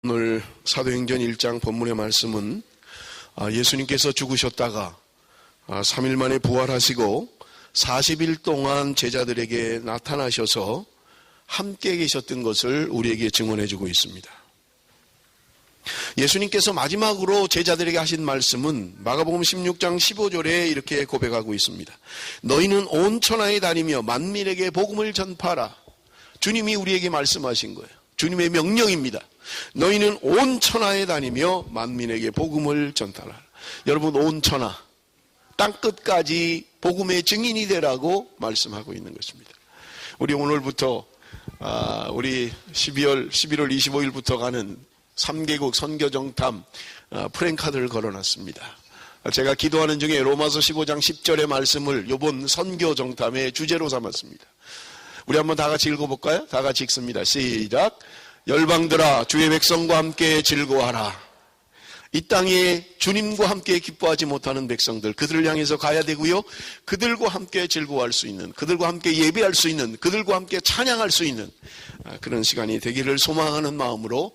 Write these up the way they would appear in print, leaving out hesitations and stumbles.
오늘 사도행전 1장 본문의 말씀은 예수님께서 죽으셨다가 3일 만에 부활하시고 40일 동안 제자들에게 나타나셔서 함께 계셨던 것을 우리에게 증언해주고 있습니다. 예수님께서 마지막으로 제자들에게 하신 말씀은 마가복음 16장 15절에 이렇게 고백하고 있습니다. 너희는 온 천하에 다니며 만민에게 복음을 전파하라. 주님이 우리에게 말씀하신 거예요. 주님의 명령입니다. 너희는 온 천하에 다니며 만민에게 복음을 전파하라. 여러분, 온 천하, 땅끝까지 복음의 증인이 되라고 말씀하고 있는 것입니다. 우리 오늘부터 우리 11월 25일부터 가는 3개국 선교정탐 프랜카드를 걸어놨습니다. 제가 기도하는 중에 로마서 15장 10절의 말씀을 이번 선교정탐의 주제로 삼았습니다. 우리 한번 다 같이 읽어볼까요? 다 같이 읽습니다. 시작. 열방들아, 주의 백성과 함께 즐거워하라. 이 땅에 주님과 함께 기뻐하지 못하는 백성들, 그들을 향해서 가야 되고요. 그들과 함께 즐거워할 수 있는, 그들과 함께 예배할 수 있는, 그들과 함께 찬양할 수 있는 그런 시간이 되기를 소망하는 마음으로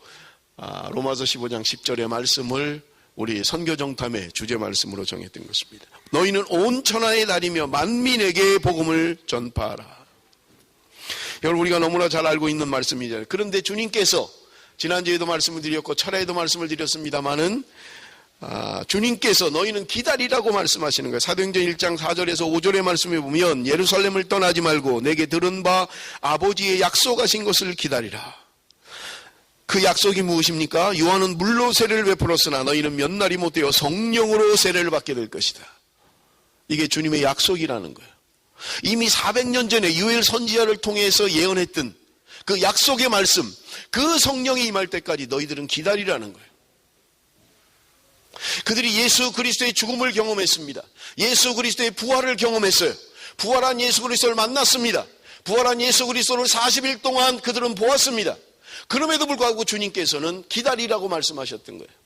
로마서 15장 10절의 말씀을 우리 선교정탐의 주제 말씀으로 정했던 것입니다. 너희는 온 천하에 다니며 만민에게 복음을 전파하라. 여러분, 우리가 너무나 잘 알고 있는 말씀이잖아요. 그런데 주님께서 지난주에도 말씀을 드렸고 철야에도 말씀을 드렸습니다마는 주님께서 너희는 기다리라고 말씀하시는 거예요. 사도행전 1장 4절에서 5절의 말씀에 보면 예루살렘을 떠나지 말고 내게 들은 바 아버지의 약속하신 것을 기다리라. 그 약속이 무엇입니까? 요한은 물로 세례를 베풀었으나 너희는 몇 날이 못되어 성령으로 세례를 받게 될 것이다. 이게 주님의 약속이라는 거예요. 이미 400년 전에 요엘 선지자를 통해서 예언했던 그 약속의 말씀, 그 성령이 임할 때까지 너희들은 기다리라는 거예요. 그들이 예수 그리스도의 죽음을 경험했습니다. 예수 그리스도의 부활을 경험했어요. 부활한 예수 그리스도를 만났습니다. 부활한 예수 그리스도를 40일 동안 그들은 보았습니다. 그럼에도 불구하고 주님께서는 기다리라고 말씀하셨던 거예요.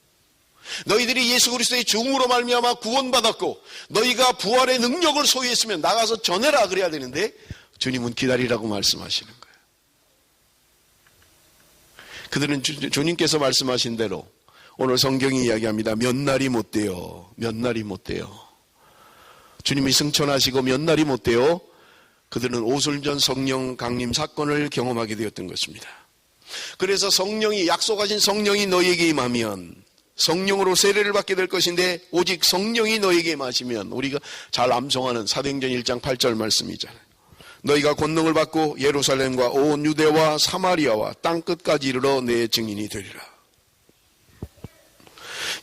너희들이 예수 그리스도의 죽음으로 말미암아 구원받았고 너희가 부활의 능력을 소유했으면 나가서 전해라 그래야 되는데 주님은 기다리라고 말씀하시는 거예요. 그들은 주님께서 말씀하신 대로 오늘 성경이 이야기합니다. 몇 날이 못돼요. 몇 날이 못돼요. 주님이 승천하시고 몇 날이 못돼요. 그들은 오순절 성령 강림 사건을 경험하게 되었던 것입니다. 그래서 성령이, 약속하신 성령이 너희에게 임하면 성령으로 세례를 받게 될 것인데 오직 성령이 너희에게 임하시면, 우리가 잘 암송하는 사도행전 1장 8절 말씀이잖아요. 너희가 권능을 받고 예루살렘과 온 유대와 사마리아와 땅끝까지 이르러 내 증인이 되리라.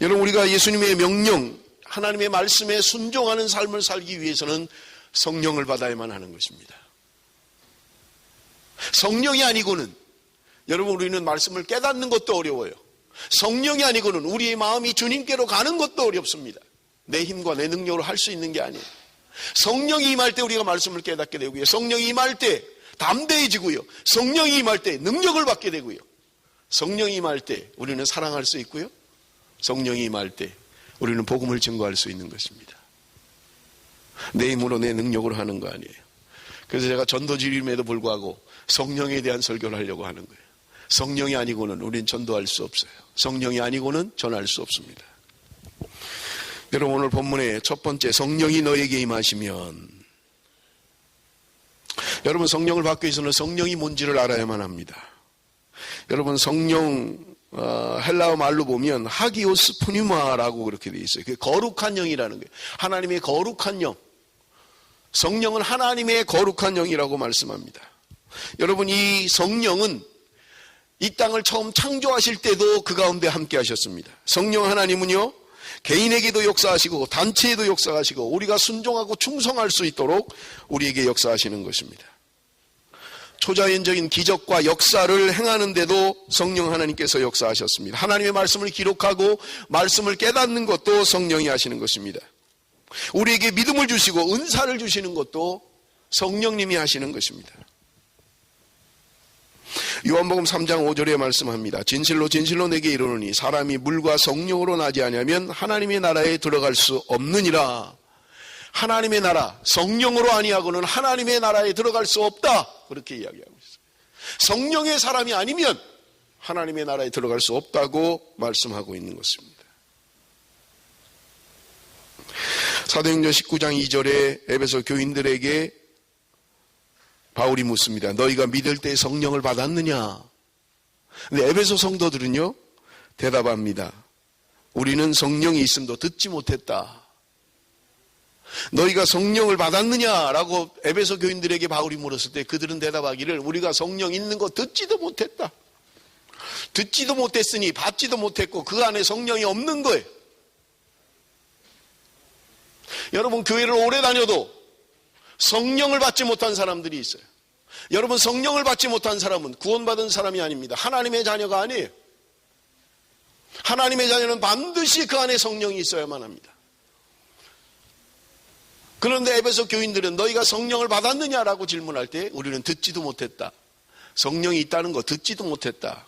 여러분, 우리가 예수님의 명령, 하나님의 말씀에 순종하는 삶을 살기 위해서는 성령을 받아야만 하는 것입니다. 성령이 아니고는, 여러분, 우리는 말씀을 깨닫는 것도 어려워요. 성령이 아니고는 우리의 마음이 주님께로 가는 것도 어렵습니다. 내 힘과 내 능력으로 할 수 있는 게 아니에요. 성령이 임할 때 우리가 말씀을 깨닫게 되고요. 성령이 임할 때 담대해지고요. 성령이 임할 때 능력을 받게 되고요. 성령이 임할 때 우리는 사랑할 수 있고요. 성령이 임할 때 우리는 복음을 증거할 수 있는 것입니다. 내 힘으로 내 능력으로 하는 거 아니에요. 그래서 제가 전도지림에도 불구하고 성령에 대한 설교를 하려고 하는 거예요. 성령이 아니고는 우리는 전도할 수 없어요. 성령이 아니고는 전할 수 없습니다. 여러분, 오늘 본문의 첫 번째, 성령이 너에게 임하시면, 여러분, 성령을 받기 위해서는 성령이 뭔지를 알아야만 합니다. 여러분, 성령 헬라어 말로 보면 하기오스 푸뉴마라고 그렇게 돼 있어요. 그게 거룩한 영이라는 거예요. 하나님의 거룩한 영. 성령은 하나님의 거룩한 영이라고 말씀합니다. 여러분, 이 성령은 이 땅을 처음 창조하실 때도 그 가운데 함께 하셨습니다. 성령 하나님은요, 개인에게도 역사하시고 단체에도 역사하시고 우리가 순종하고 충성할 수 있도록 우리에게 역사하시는 것입니다. 초자연적인 기적과 역사를 행하는데도 성령 하나님께서 역사하셨습니다. 하나님의 말씀을 기록하고 말씀을 깨닫는 것도 성령이 하시는 것입니다. 우리에게 믿음을 주시고 은사를 주시는 것도 성령님이 하시는 것입니다. 요한복음 3장 5절에 말씀합니다. 진실로 진실로 내게 이르노니 사람이 물과 성령으로 나지 아니하면 하나님의 나라에 들어갈 수 없느니라. 하나님의 나라, 성령으로 아니하고는 하나님의 나라에 들어갈 수 없다. 그렇게 이야기하고 있어요. 성령의 사람이 아니면 하나님의 나라에 들어갈 수 없다고 말씀하고 있는 것입니다. 사도행전 19장 2절에 에베소 교인들에게 바울이 묻습니다. 너희가 믿을 때 성령을 받았느냐? 근데 에베소 성도들은요, 대답합니다. 우리는 성령이 있음도 듣지 못했다. 너희가 성령을 받았느냐라고 에베소 교인들에게 바울이 물었을 때 그들은 대답하기를 우리가 성령 있는 거 듣지도 못했다. 듣지도 못했으니 받지도 못했고 그 안에 성령이 없는 거예요. 여러분, 교회를 오래 다녀도 성령을 받지 못한 사람들이 있어요. 여러분, 성령을 받지 못한 사람은 구원받은 사람이 아닙니다. 하나님의 자녀가 아니에요. 하나님의 자녀는 반드시 그 안에 성령이 있어야만 합니다. 그런데 에베소 교인들은 너희가 성령을 받았느냐라고 질문할 때 우리는 듣지도 못했다. 성령이 있다는 거 듣지도 못했다.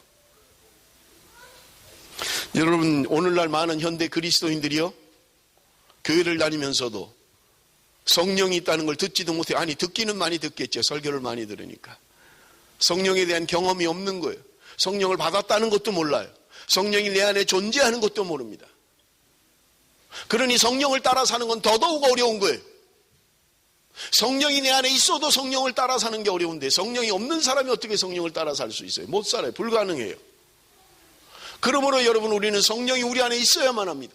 여러분, 오늘날 많은 현대 그리스도인들이요, 교회를 다니면서도 성령이 있다는 걸 듣지도 못해요. 아니, 듣기는 많이 듣겠죠. 설교를 많이 들으니까. 성령에 대한 경험이 없는 거예요. 성령을 받았다는 것도 몰라요. 성령이 내 안에 존재하는 것도 모릅니다. 그러니 성령을 따라 사는 건 더더욱 어려운 거예요. 성령이 내 안에 있어도 성령을 따라 사는 게 어려운데 성령이 없는 사람이 어떻게 성령을 따라 살 수 있어요? 못 살아요. 불가능해요. 그러므로 여러분, 우리는 성령이 우리 안에 있어야만 합니다.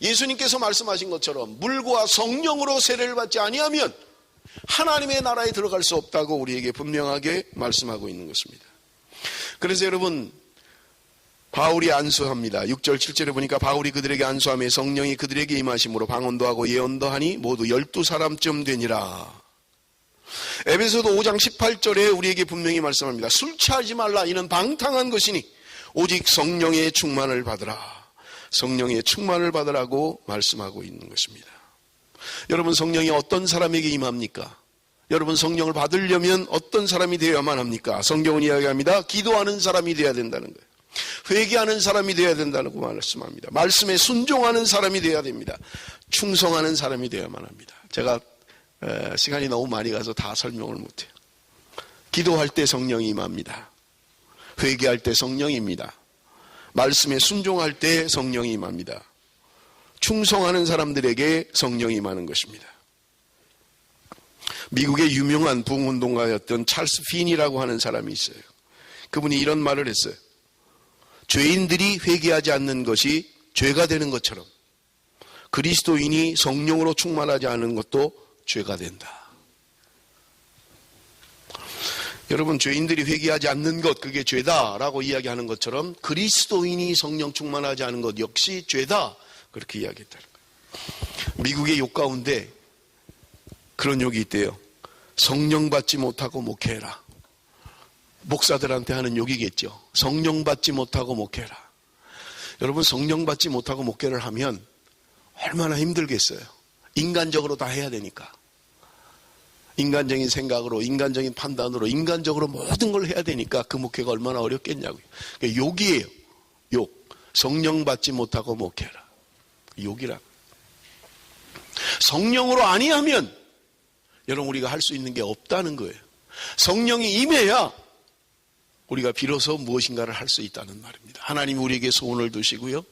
예수님께서 말씀하신 것처럼 물과 성령으로 세례를 받지 아니하면 하나님의 나라에 들어갈 수 없다고 우리에게 분명하게 말씀하고 있는 것입니다. 그래서 여러분, 바울이 안수합니다. 6절 7절에 보니까 바울이 그들에게 안수하며 성령이 그들에게 임하심으로 방언도 하고 예언도 하니 모두 12사람쯤 되니라. 에베소도 5장 18절에 우리에게 분명히 말씀합니다. 술 취하지 말라. 이는 방탕한 것이니 오직 성령의 충만을 받으라. 성령의 충만을 받으라고 말씀하고 있는 것입니다. 여러분, 성령이 어떤 사람에게 임합니까? 여러분, 성령을 받으려면 어떤 사람이 되어야만 합니까? 성경은 이야기합니다. 기도하는 사람이 되어야 된다는 거예요. 회개하는 사람이 되어야 된다고 말씀합니다. 말씀에 순종하는 사람이 되어야 됩니다. 충성하는 사람이 되어야만 합니다. 제가 시간이 너무 많이 가서 다 설명을 못해요. 기도할 때 성령이 임합니다. 회개할 때 성령입니다. 말씀에 순종할 때 성령이 임합니다. 충성하는 사람들에게 성령이 임하는 것입니다. 미국의 유명한 부흥운동가였던 찰스 핀이라고 하는 사람이 있어요. 그분이 이런 말을 했어요. 죄인들이 회개하지 않는 것이 죄가 되는 것처럼 그리스도인이 성령으로 충만하지 않은 것도 죄가 된다. 여러분, 죄인들이 회개하지 않는 것, 그게 죄다라고 이야기하는 것처럼 그리스도인이 성령 충만하지 않은 것 역시 죄다, 그렇게 이야기했다는 거예요. 미국의 욕 가운데 그런 욕이 있대요. 성령 받지 못하고 목회해라. 목사들한테 하는 욕이겠죠. 성령 받지 못하고 목회해라. 여러분, 성령 받지 못하고 목회를 하면 얼마나 힘들겠어요. 인간적으로 다 해야 되니까. 인간적인 생각으로, 인간적인 판단으로, 인간적으로 모든 걸 해야 되니까 그 목회가 얼마나 어렵겠냐고요. 그러니까 욕이에요. 욕. 성령 받지 못하고 목회라. 욕이라. 성령으로 아니하면 여러분, 우리가 할 수 있는 게 없다는 거예요. 성령이 임해야 우리가 비로소 무엇인가를 할 수 있다는 말입니다. 하나님 우리에게 소원을 두시고요.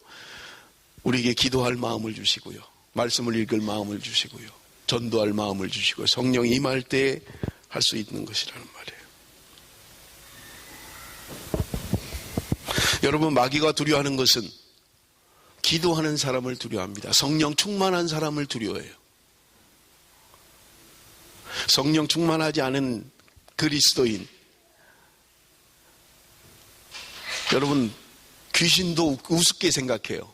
우리에게 기도할 마음을 주시고요. 말씀을 읽을 마음을 주시고요. 전도할 마음을 주시고 성령이 임할 때 할 수 있는 것이라는 말이에요. 여러분, 마귀가 두려워하는 것은 기도하는 사람을 두려워합니다. 성령 충만한 사람을 두려워해요. 성령 충만하지 않은 그리스도인, 여러분, 귀신도 우습게 생각해요.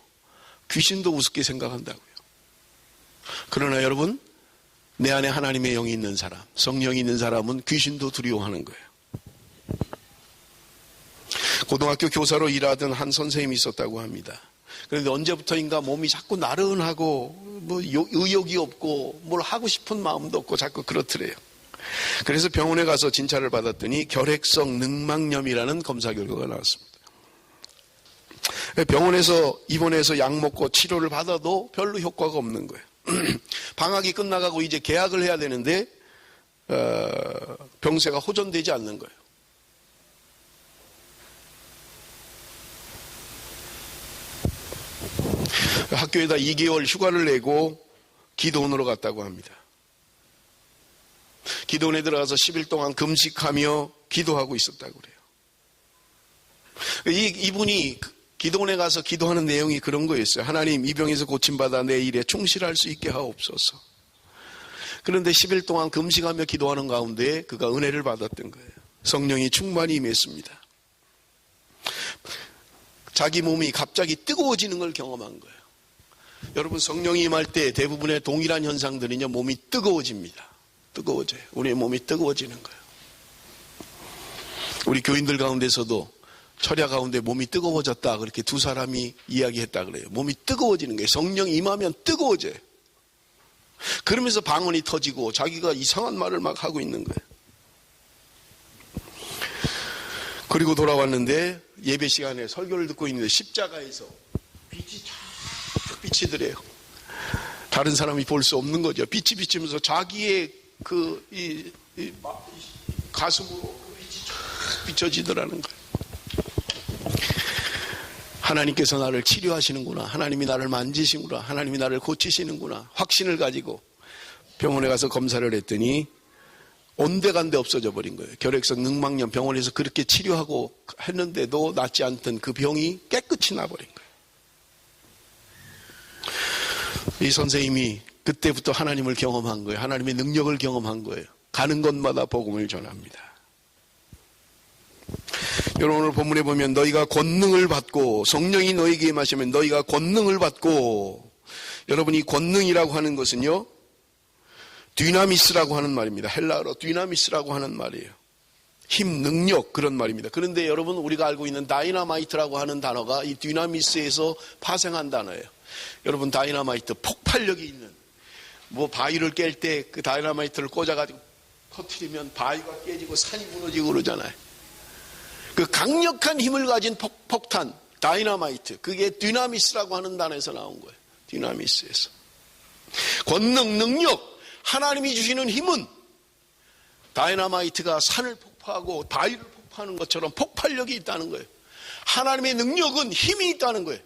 귀신도 우습게 생각한다고요. 그러나 여러분, 내 안에 하나님의 영이 있는 사람, 성령이 있는 사람은 귀신도 두려워하는 거예요. 고등학교 교사로 일하던 한 선생님이 있었다고 합니다. 그런데 언제부터인가 몸이 자꾸 나른하고 의욕이 없고 뭘 하고 싶은 마음도 없고 자꾸 그렇더래요. 그래서 병원에 가서 진찰을 받았더니 결핵성 늑막염이라는 검사 결과가 나왔습니다. 병원에서 입원해서 약 먹고 치료를 받아도 별로 효과가 없는 거예요. 방학이 끝나가고 이제 개학을 해야 되는데 병세가 호전되지 않는 거예요. 학교에다 2개월 휴가를 내고 기도원으로 갔다고 합니다. 기도원에 들어가서 10일 동안 금식하며 기도하고 있었다고 그래요. 이분이 기도원에 가서 기도하는 내용이 그런 거였어요. 하나님, 이 병에서 고침받아 내 일에 충실할 수 있게 하옵소서. 그런데 10일 동안 금식하며 기도하는 가운데 그가 은혜를 받았던 거예요. 성령이 충만히 임했습니다. 자기 몸이 갑자기 뜨거워지는 걸 경험한 거예요. 여러분, 성령이 임할 때 대부분의 동일한 현상들은요, 몸이 뜨거워집니다. 뜨거워져요. 우리의 몸이 뜨거워지는 거예요. 우리 교인들 가운데서도 철야 가운데 몸이 뜨거워졌다, 그렇게 두 사람이 이야기했다 그래요. 몸이 뜨거워지는 거예요. 성령이 임하면 뜨거워져요. 그러면서 방언이 터지고 자기가 이상한 말을 막 하고 있는 거예요. 그리고 돌아왔는데 예배 시간에 설교를 듣고 있는데 십자가에서 빛이 쫙 비치더래요. 다른 사람이 볼 수 없는 거죠. 빛이 비치면서 자기의 가슴으로 빛이 쫙 비춰지더라는 거예요. 하나님께서 나를 치료하시는구나. 하나님이 나를 만지시는구나. 하나님이 나를 고치시는구나. 확신을 가지고 병원에 가서 검사를 했더니 온데간데 없어져 버린 거예요. 결핵성 늑막염, 병원에서 그렇게 치료하고 했는데도 낫지 않던 그 병이 깨끗이 나버린 거예요. 이 선생님이 그때부터 하나님을 경험한 거예요. 하나님의 능력을 경험한 거예요. 가는 곳마다 복음을 전합니다. 여러분, 오늘 본문에 보면 너희가 권능을 받고, 성령이 너희에게 임하시면 너희가 권능을 받고, 여러분, 이 권능이라고 하는 것은요, 디나미스라고 하는 말입니다. 헬라어로 디나미스라고 하는 말이에요. 힘, 능력, 그런 말입니다. 그런데 여러분, 우리가 알고 있는 다이나마이트라고 하는 단어가 이 디나미스에서 파생한 단어예요. 여러분, 다이나마이트, 폭발력이 있는, 바위를 깰 때 그 다이나마이트를 꽂아가지고 터뜨리면 바위가 깨지고 산이 무너지고 그러잖아요. 그 강력한 힘을 가진 폭탄, 다이나마이트, 그게 디나미스라고 하는 단어에서 나온 거예요. 디나미스에서. 권능, 능력, 하나님이 주시는 힘은 다이나마이트가 산을 폭파하고 바위를 폭파하는 것처럼 폭발력이 있다는 거예요. 하나님의 능력은 힘이 있다는 거예요.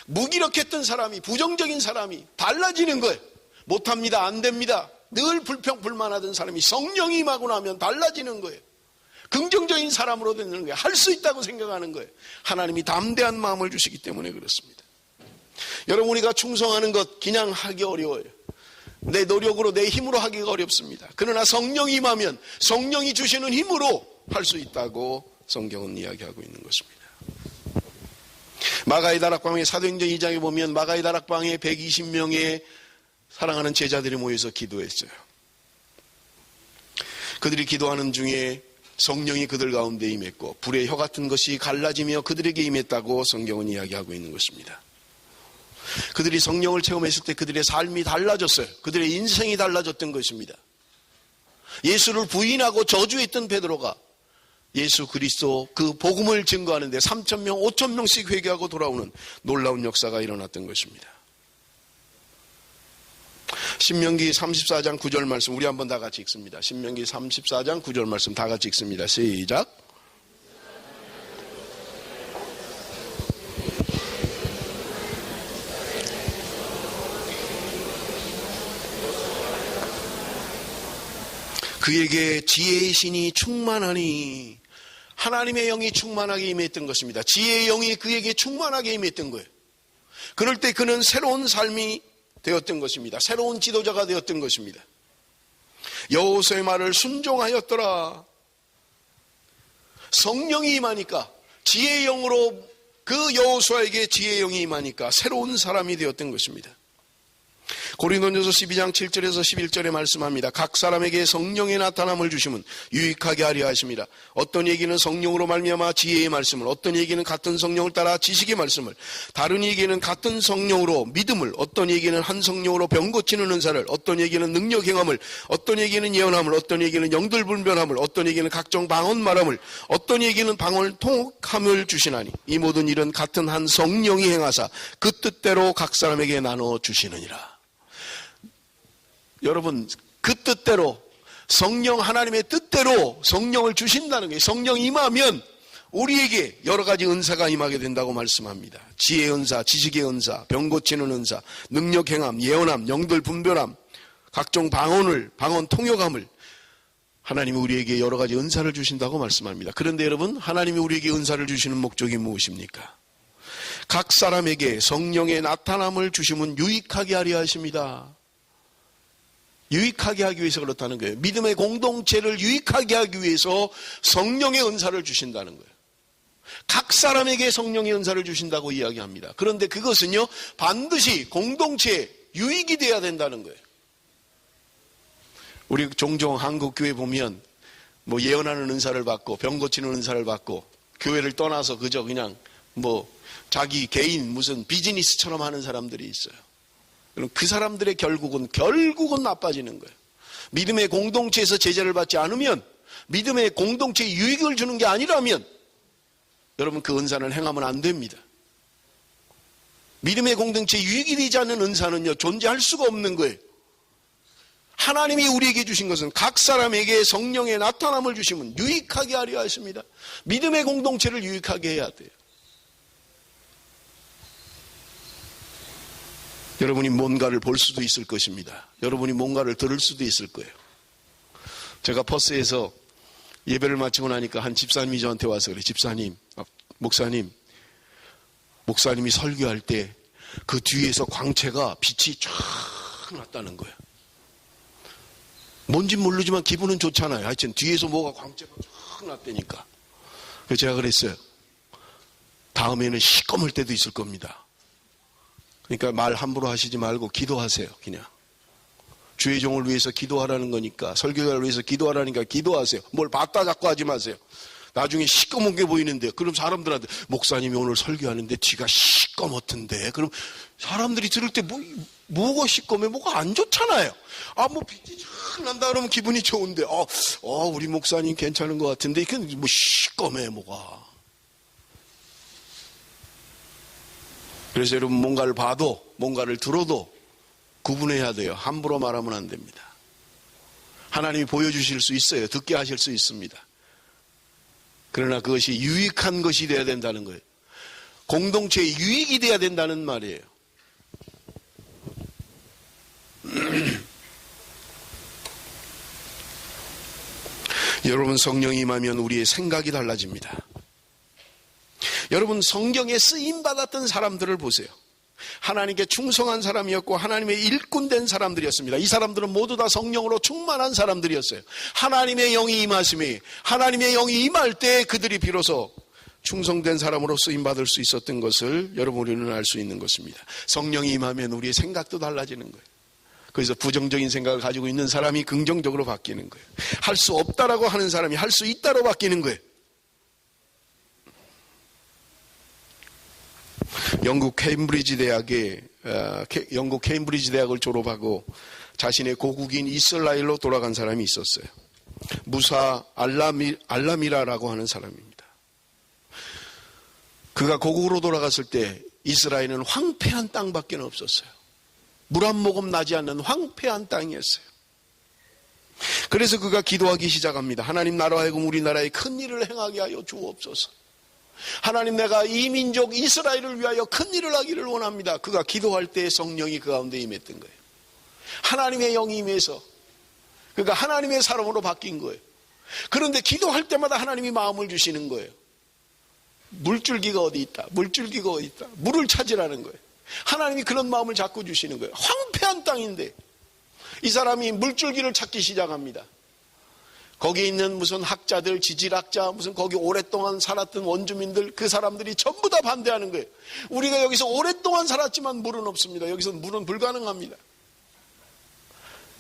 무기력했던 사람이, 부정적인 사람이 달라지는 거예요. 못합니다, 안 됩니다, 늘 불평불만하던 사람이 성령이 임하고 나면 달라지는 거예요. 긍정적인 사람으로 되는 거예요. 할 수 있다고 생각하는 거예요. 하나님이 담대한 마음을 주시기 때문에 그렇습니다. 여러분, 우리가 충성하는 것 그냥 하기 어려워요. 내 노력으로, 내 힘으로 하기가 어렵습니다. 그러나 성령이 임하면 성령이 주시는 힘으로 할 수 있다고 성경은 이야기하고 있는 것입니다. 마가의 다락방에, 사도행전 2장에 보면 마가의 다락방에 120명의 사랑하는 제자들이 모여서 기도했어요. 그들이 기도하는 중에 성령이 그들 가운데 임했고 불의 혀 같은 것이 갈라지며 그들에게 임했다고 성경은 이야기하고 있는 것입니다. 그들이 성령을 체험했을 때 그들의 삶이 달라졌어요. 그들의 인생이 달라졌던 것입니다. 예수를 부인하고 저주했던 베드로가 예수 그리스도 그 복음을 증거하는데 3,000명, 5,000명씩 회개하고 돌아오는 놀라운 역사가 일어났던 것입니다. 신명기 34장 9절 말씀 우리 한번 다 같이 읽습니다. 신명기 34장 9절 말씀 다 같이 읽습니다. 시작. 그에게 지혜의 신이 충만하니, 하나님의 영이 충만하게 임했던 것입니다. 지혜의 영이 그에게 충만하게 임했던 거예요. 그럴 때 그는 새로운 삶이 되었던 것입니다. 새로운 지도자가 되었던 것입니다. 여호수아의 말을 순종하였더라. 성령이 임하니까, 지혜의 영으로 그 여호수아에게 지혜의 영이 임하니까 새로운 사람이 되었던 것입니다. 고린도전서 12장 7절에서 11절에 말씀합니다. 각 사람에게 성령의 나타남을 주심은 유익하게 하려 하심이라. 어떤 얘기는 성령으로 말미암아 지혜의 말씀을, 어떤 얘기는 같은 성령을 따라 지식의 말씀을, 다른 얘기는 같은 성령으로 믿음을, 어떤 얘기는 한 성령으로 병 고치는 은사를, 어떤 얘기는 능력 행함을, 어떤 얘기는 예언함을, 어떤 얘기는 영들 분별함을, 어떤 얘기는 각종 방언 말함을, 어떤 얘기는 방언을 통역함을 주시나니 이 모든 일은 같은 한 성령이 행하사 그 뜻대로 각 사람에게 나눠 주시느니라. 여러분, 그 뜻대로, 성령 하나님의 뜻대로 성령을 주신다는 거예요. 성령 임하면 우리에게 여러 가지 은사가 임하게 된다고 말씀합니다. 지혜의 은사, 지식의 은사, 병 고치는 은사, 능력 행함, 예언함, 영들 분별함, 각종 방언 통역함을 하나님이 우리에게 여러 가지 은사를 주신다고 말씀합니다. 그런데 여러분, 하나님이 우리에게 은사를 주시는 목적이 무엇입니까? 각 사람에게 성령의 나타남을 주시면 유익하게 하려 하십니다. 유익하게 하기 위해서 그렇다는 거예요. 믿음의 공동체를 유익하게 하기 위해서 성령의 은사를 주신다는 거예요. 각 사람에게 성령의 은사를 주신다고 이야기합니다. 그런데 그것은요, 반드시 공동체에 유익이 돼야 된다는 거예요. 우리 종종 한국 교회 보면 뭐 예언하는 은사를 받고 병 고치는 은사를 받고 교회를 떠나서 그저 그냥 뭐 자기 개인 무슨 비즈니스처럼 하는 사람들이 있어요. 그럼 그 사람들의 결국은 나빠지는 거예요. 믿음의 공동체에서 제자를 받지 않으면, 믿음의 공동체에 유익을 주는 게 아니라면 여러분 그 은사는 행하면 안 됩니다. 믿음의 공동체에 유익이 되지 않는 은사는요, 존재할 수가 없는 거예요. 하나님이 우리에게 주신 것은 각 사람에게 성령의 나타남을 주시면 유익하게 하려 하십니다. 믿음의 공동체를 유익하게 해야 돼요. 여러분이 뭔가를 볼 수도 있을 것입니다. 여러분이 뭔가를 들을 수도 있을 거예요. 제가 퍼스에서 예배를 마치고 나니까 한 집사님이 저한테 와서 그래. 집사님, 목사님이 설교할 때 그 뒤에서 광채가 빛이 쫙 났다는 거예요. 뭔진 모르지만 기분은 좋잖아요. 하여튼 뒤에서 뭐가 광채가 쫙 났다니까. 그래서 제가 그랬어요. 다음에는 시꺼멀 때도 있을 겁니다. 그러니까 말 함부로 하시지 말고 기도하세요. 그냥 주의 종을 위해서 기도하라는 거니까, 설교자를 위해서 기도하라니까 기도하세요. 뭘 봤다 자꾸 하지 마세요. 나중에 시꺼멓게 보이는데, 그럼 사람들한테 목사님이 오늘 설교하는데 뒤가 시꺼멓던데, 그럼 사람들이 들을 때 뭐가 시꺼매? 뭐가 안 좋잖아요. 뭐 빛이 쫙 난다 그러면 기분이 좋은데, 우리 목사님 괜찮은 것 같은데, 이게 뭐 시꺼매 뭐가. 그래서 여러분 뭔가를 봐도 뭔가를 들어도 구분해야 돼요. 함부로 말하면 안 됩니다. 하나님이 보여주실 수 있어요. 듣게 하실 수 있습니다. 그러나 그것이 유익한 것이 되어야 된다는 거예요. 공동체에 유익이 되어야 된다는 말이에요. 여러분, 성령이 임하면 우리의 생각이 달라집니다. 여러분, 성경에 쓰임받았던 사람들을 보세요. 하나님께 충성한 사람이었고 하나님의 일꾼된 사람들이었습니다. 이 사람들은 모두 다 성령으로 충만한 사람들이었어요. 하나님의 영이 임하심이, 하나님의 영이 임할 때 그들이 비로소 충성된 사람으로 쓰임받을 수 있었던 것을 여러분 우리는 알 수 있는 것입니다. 성령이 임하면 우리의 생각도 달라지는 거예요. 그래서 부정적인 생각을 가지고 있는 사람이 긍정적으로 바뀌는 거예요. 할 수 없다라고 하는 사람이 할 수 있다로 바뀌는 거예요. 영국 케임브리지 대학을 졸업하고 자신의 고국인 이스라엘로 돌아간 사람이 있었어요. 무사 알라미라라고 하는 사람입니다. 그가 고국으로 돌아갔을 때 이스라엘은 황폐한 땅밖에 없었어요. 물 한 모금 나지 않는 황폐한 땅이었어요. 그래서 그가 기도하기 시작합니다. 하나님, 나로 하여금 우리나라에 큰 일을 행하게 하여 주옵소서. 하나님, 내가 이 민족 이스라엘을 위하여 큰 일을 하기를 원합니다. 그가 기도할 때 성령이 그 가운데 임했던 거예요. 하나님의 영이 임해서 그가 하나님의 사람으로 바뀐 거예요. 그런데 기도할 때마다 하나님이 마음을 주시는 거예요. 물줄기가 어디 있다, 물줄기가 어디 있다, 물을 찾으라는 거예요. 하나님이 그런 마음을 자꾸 주시는 거예요. 황폐한 땅인데 이 사람이 물줄기를 찾기 시작합니다. 거기 있는 무슨 학자들, 지질학자, 무슨 거기 오랫동안 살았던 원주민들, 그 사람들이 전부 다 반대하는 거예요. 우리가 여기서 오랫동안 살았지만 물은 없습니다. 여기서 물은 불가능합니다.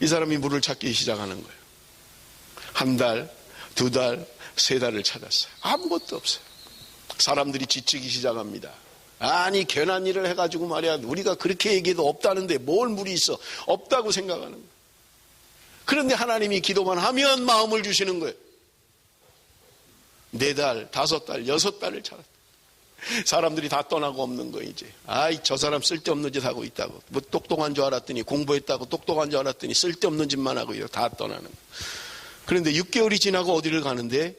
이 사람이 물을 찾기 시작하는 거예요. 한 달, 두 달, 세 달을 찾았어요. 아무것도 없어요. 사람들이 지치기 시작합니다. 아니, 괜한 일을 해가지고 말이야, 우리가 그렇게 얘기해도 없다는데 뭘 물이 있어? 없다고 생각하는 거예요. 그런데 하나님이 기도만 하면 마음을 주시는 거예요. 4달, 5달, 6달을 찾았다. 사람들이 다 떠나고 없는 거예요, 이제. 아이, 저 사람 쓸데없는 짓 하고 있다고. 뭐 똑똑한 줄 알았더니, 공부했다고 똑똑한 줄 알았더니 쓸데없는 짓만 하고 다 떠나는 거예요. 그런데 6개월이 지나고 어디를 가는데,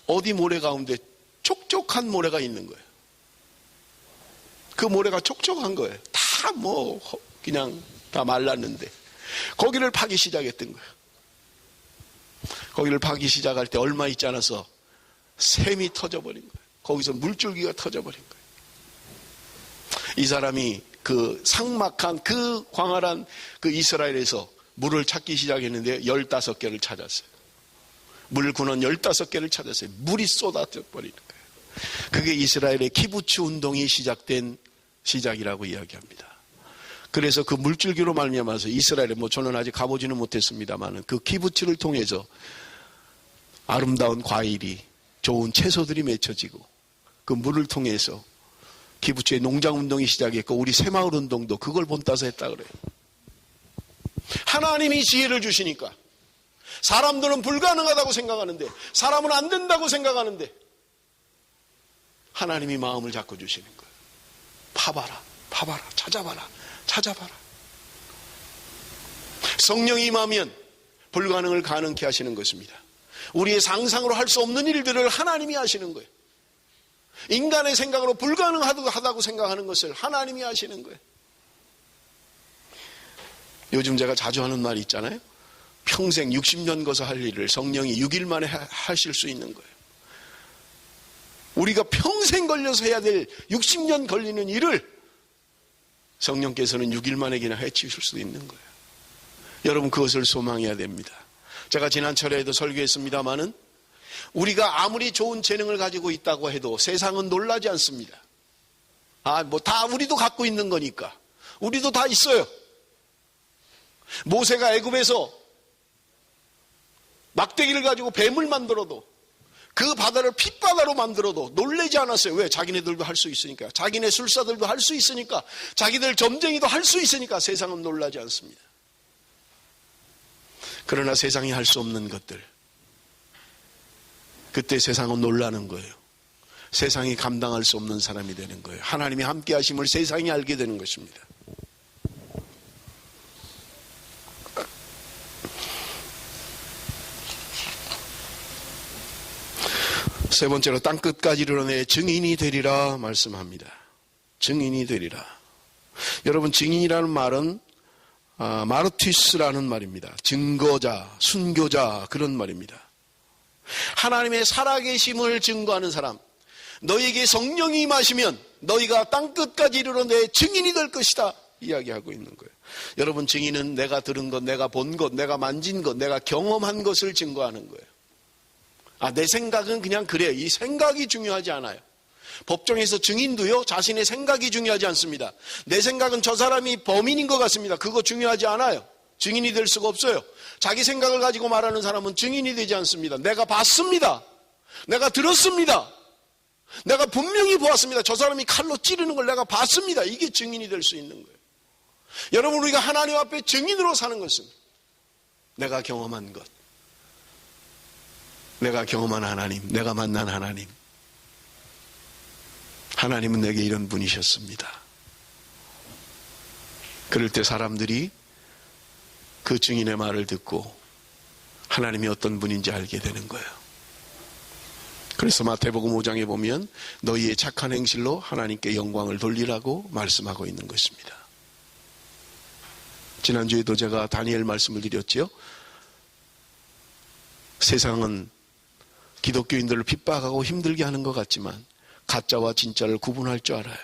어디 모래 가운데 촉촉한 모래가 있는 거예요. 그 모래가 촉촉한 거예요. 다 그냥 다 말랐는데 거기를 파기 시작했던 거예요. 거기를 파기 시작할 때 얼마 있지 않아서 샘이 터져버린 거예요. 거기서 물줄기가 터져버린 거예요. 이 사람이 그 삭막한 그 광활한 그 이스라엘에서 물을 찾기 시작했는데 15개를 찾았어요. 물 근원 15개를 찾았어요. 물이 쏟아져 버리는 거예요. 그게 이스라엘의 키부츠 운동이 시작된 시작이라고 이야기합니다. 그래서 그 물줄기로 말미암아서 이스라엘에 저는 아직 가보지는 못했습니다만 그 키부츠를 통해서 아름다운 과일이 좋은 채소들이 맺혀지고 그 물을 통해서 키부츠의 농장 운동이 시작했고 우리 새마을 운동도 그걸 본따서 했다 그래요. 하나님이 지혜를 주시니까 사람들은 불가능하다고 생각하는데 사람은 안 된다고 생각하는데 하나님이 마음을 잡고 주시는 거예요. 파봐라, 찾아봐라. 성령이 임하면 불가능을 가능케 하시는 것입니다. 우리의 상상으로 할 수 없는 일들을 하나님이 하시는 거예요. 인간의 생각으로 불가능하다고 생각하는 것을 하나님이 하시는 거예요. 요즘 제가 자주 하는 말이 있잖아요. 평생 60년 거서 할 일을 성령이 6일 만에 하실 수 있는 거예요. 우리가 평생 걸려서 해야 될 60년 걸리는 일을 성령께서는 6일 만에 그냥 해치실 수도 있는 거예요. 여러분 그것을 소망해야 됩니다. 제가 지난 철에도 설교했습니다마는 우리가 아무리 좋은 재능을 가지고 있다고 해도 세상은 놀라지 않습니다. 다 우리도 갖고 있는 거니까. 우리도 다 있어요. 모세가 애굽에서 막대기를 가지고 뱀을 만들어도 그 바다를 핏바다로 만들어도 놀라지 않았어요. 왜? 자기네들도 할 수 있으니까. 자기네 술사들도 할 수 있으니까. 자기들 점쟁이도 할 수 있으니까 세상은 놀라지 않습니다. 그러나 세상이 할 수 없는 것들, 그때 세상은 놀라는 거예요. 세상이 감당할 수 없는 사람이 되는 거예요. 하나님이 함께 하심을 세상이 알게 되는 것입니다. 세 번째로 땅끝까지 이르러내 증인이 되리라 말씀합니다. 증인이 되리라. 여러분 증인이라는 말은 마르티스라는 말입니다. 증거자, 순교자 그런 말입니다. 하나님의 살아계심을 증거하는 사람. 너희에게 성령이 임하시면 너희가 땅끝까지 이르러내 증인이 될 것이다 이야기하고 있는 거예요. 여러분 증인은 내가 들은 것, 내가 본 것, 내가 만진 것, 내가 경험한 것을 증거하는 거예요. 내 생각은 그냥 그래요. 이 생각이 중요하지 않아요. 법정에서 증인도요, 자신의 생각이 중요하지 않습니다. 내 생각은 저 사람이 범인인 것 같습니다. 그거 중요하지 않아요. 증인이 될 수가 없어요. 자기 생각을 가지고 말하는 사람은 증인이 되지 않습니다. 내가 봤습니다. 내가 들었습니다. 내가 분명히 보았습니다. 저 사람이 칼로 찌르는 걸 내가 봤습니다. 이게 증인이 될 수 있는 거예요. 여러분 우리가 하나님 앞에 증인으로 사는 것은 내가 경험한 것, 내가 경험한 하나님, 내가 만난 하나님. 하나님은 내게 이런 분이셨습니다. 그럴 때 사람들이 그 증인의 말을 듣고 하나님이 어떤 분인지 알게 되는 거예요. 그래서 마태복음 5장에 보면 너희의 착한 행실로 하나님께 영광을 돌리라고 말씀하고 있는 것입니다. 지난주에도 제가 다니엘 말씀을 드렸죠. 세상은 기독교인들을 핍박하고 힘들게 하는 것 같지만 가짜와 진짜를 구분할 줄 알아요.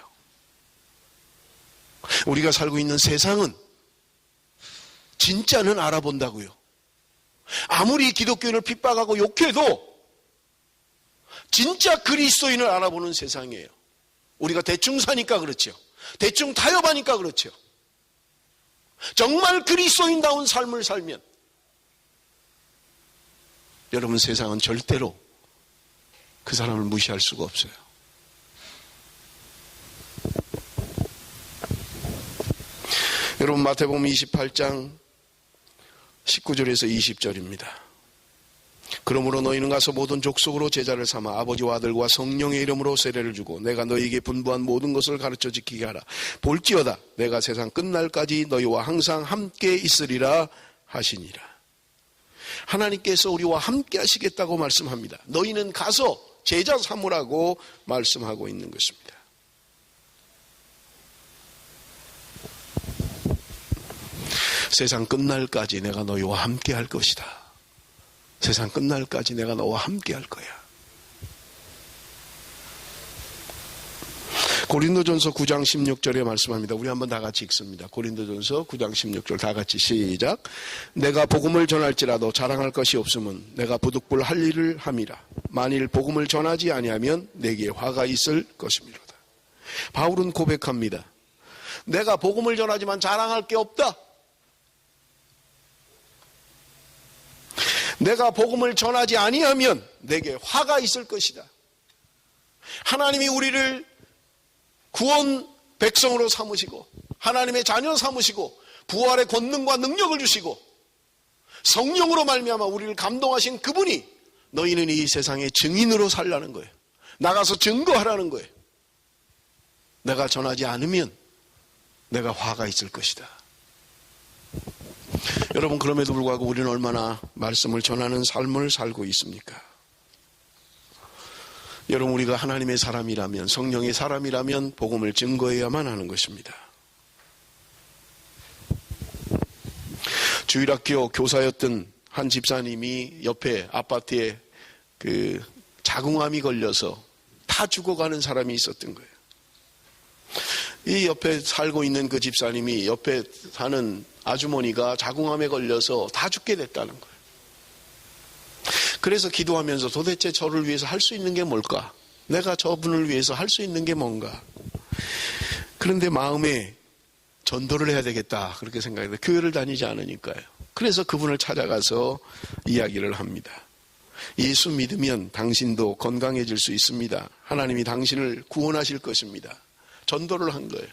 우리가 살고 있는 세상은 진짜는 알아본다고요. 아무리 기독교인을 핍박하고 욕해도 진짜 그리스도인을 알아보는 세상이에요. 우리가 대충 사니까 그렇죠. 대충 타협하니까 그렇죠. 정말 그리스도인다운 삶을 살면 여러분 세상은 절대로 그 사람을 무시할 수가 없어요. 여러분 마태복음 28장 19절에서 20절입니다. 그러므로 너희는 가서 모든 족속으로 제자를 삼아 아버지와 아들과 성령의 이름으로 세례를 주고 내가 너희에게 분부한 모든 것을 가르쳐 지키게 하라. 볼지어다 내가 세상 끝날까지 너희와 항상 함께 있으리라 하시니라. 하나님께서 우리와 함께 하시겠다고 말씀합니다. 너희는 가서 제자 삼으라고 말씀하고 있는 것입니다. 세상 끝날까지 내가 너희와 함께 할 것이다. 세상 끝날까지 내가 너와 함께 할 거야. 고린도전서 9장 16절에 말씀합니다. 우리 한번 다 같이 읽습니다. 고린도전서 9장 16절 다 같이 시작. 내가 복음을 전할지라도 자랑할 것이 없으면 내가 부득불 할 일을 함이라. 만일 복음을 전하지 아니하면 내게 화가 있을 것이미로다. 바울은 고백합니다. 내가 복음을 전하지만 자랑할 게 없다. 내가 복음을 전하지 아니하면 내게 화가 있을 것이다. 하나님이 우리를 구원 백성으로 삼으시고 하나님의 자녀 삼으시고 부활의 권능과 능력을 주시고 성령으로 말미암아 우리를 감동하신 그분이 너희는 이 세상의 증인으로 살라는 거예요. 나가서 증거하라는 거예요. 내가 전하지 않으면 내가 화가 있을 것이다. 여러분, 그럼에도 불구하고 우리는 얼마나 말씀을 전하는 삶을 살고 있습니까? 여러분, 우리가 하나님의 사람이라면, 성령의 사람이라면 복음을 증거해야만 하는 것입니다. 주일학교 교사였던 한 집사님이 옆에 아파트에 자궁암이 걸려서 다 죽어가는 사람이 있었던 거예요. 이 옆에 살고 있는 그 집사님이 옆에 사는 아주머니가 자궁암에 걸려서 다 죽게 됐다는 거예요. 그래서 기도하면서 도대체 저를 위해서 할 수 있는 게 뭘까? 내가 저분을 위해서 할 수 있는 게 뭔가? 그런데 마음에 전도를 해야 되겠다 그렇게 생각했는데 교회를 다니지 않으니까요. 그래서 그분을 찾아가서 이야기를 합니다. 예수 믿으면 당신도 건강해질 수 있습니다. 하나님이 당신을 구원하실 것입니다. 전도를 한 거예요.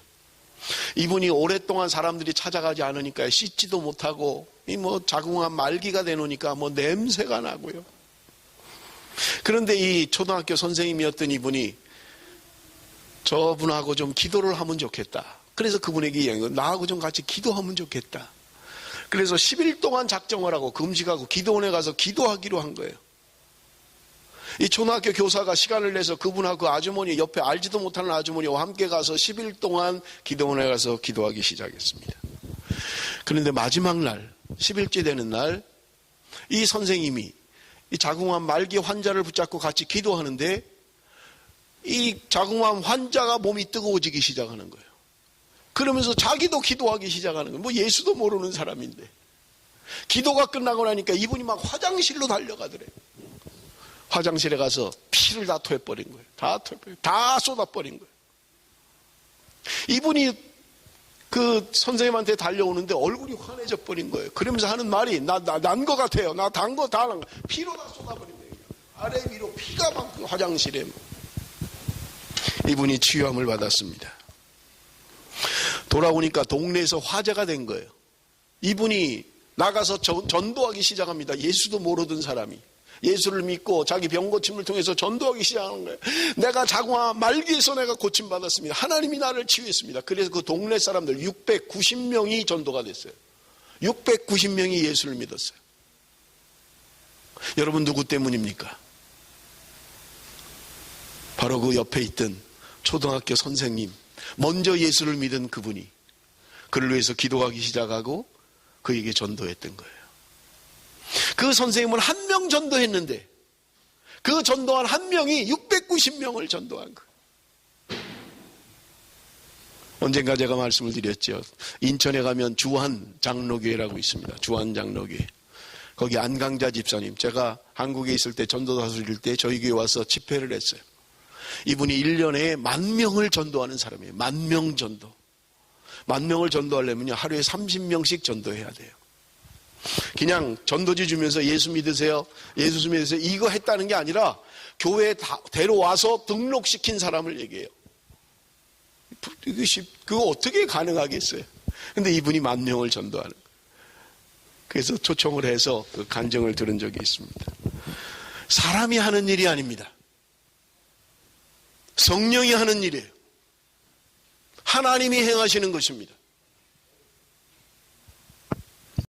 이분이 오랫동안 사람들이 찾아가지 않으니까 씻지도 못하고 자궁암 말기가 되노니까 냄새가 나고요. 그런데 이 초등학교 선생님이었던 이분이 저분하고 좀 기도를 하면 좋겠다. 그래서 그분에게 이야기해요. 나하고 좀 같이 기도하면 좋겠다. 그래서 10일 동안 작정을 하고 금식하고 기도원에 가서 기도하기로 한 거예요. 이 초등학교 교사가 시간을 내서 그분하고 그 아주머니 옆에 알지도 못하는 아주머니와 함께 가서 10일 동안 기도원에 가서 기도하기 시작했습니다. 그런데 마지막 날 10일째 되는 날 이 선생님이 이 자궁암 말기 환자를 붙잡고 같이 기도하는데 이 자궁암 환자가 몸이 뜨거워지기 시작하는 거예요. 그러면서 자기도 기도하기 시작하는 거예요. 예수도 모르는 사람인데. 기도가 끝나고 나니까 이분이 막 화장실로 달려가더래요. 화장실에 가서 피를 다 토해버린 거예요. 다 쏟아버린 거예요. 이분이 그 선생님한테 달려오는데 얼굴이 환해져 버린 거예요. 그러면서 하는 말이 난 거 같아요. 나 단 거 다 난 거. 피로 다 쏟아버린 거예요. 아래 위로 피가 막 화장실에. 이분이 치유함을 받았습니다. 돌아오니까 동네에서 화제가 된 거예요. 이분이 나가서 전도하기 시작합니다. 예수도 모르던 사람이. 예수를 믿고 자기 병 고침을 통해서 전도하기 시작하는 거예요. 내가 자궁암 말기에서 내가 고침받았습니다. 하나님이 나를 치유했습니다. 그래서 그 동네 사람들 690명이 전도가 됐어요. 690명이 예수를 믿었어요. 여러분, 누구 때문입니까? 바로 그 옆에 있던 초등학교 선생님, 먼저 예수를 믿은 그분이 그를 위해서 기도하기 시작하고 그에게 전도했던 거예요. 그 선생님은 한 명 전도했는데 그 전도한 한 명이 690명을 전도한 거예요. 언젠가 제가 말씀을 드렸죠. 인천에 가면 주한 장로교회라고 있습니다. 주한 장로교회. 거기 안강자 집사님, 제가 한국에 있을 때 전도 다스릴 때 저희 교회 와서 집회를 했어요. 이분이 1년에 10,000명을 전도하는 사람이에요. 10,000명 전도. 10,000명을 전도하려면 하루에 30명씩 전도해야 돼요. 그냥 전도지 주면서 예수 믿으세요, 예수 믿으세요 이거 했다는 게 아니라 교회에 데려와서 등록시킨 사람을 얘기해요. 그거 어떻게 가능하겠어요? 근데 이분이 10,000명을 전도하는 거예요. 그래서 초청을 해서 그 간증을 들은 적이 있습니다. 사람이 하는 일이 아닙니다. 성령이 하는 일이에요. 하나님이 행하시는 것입니다.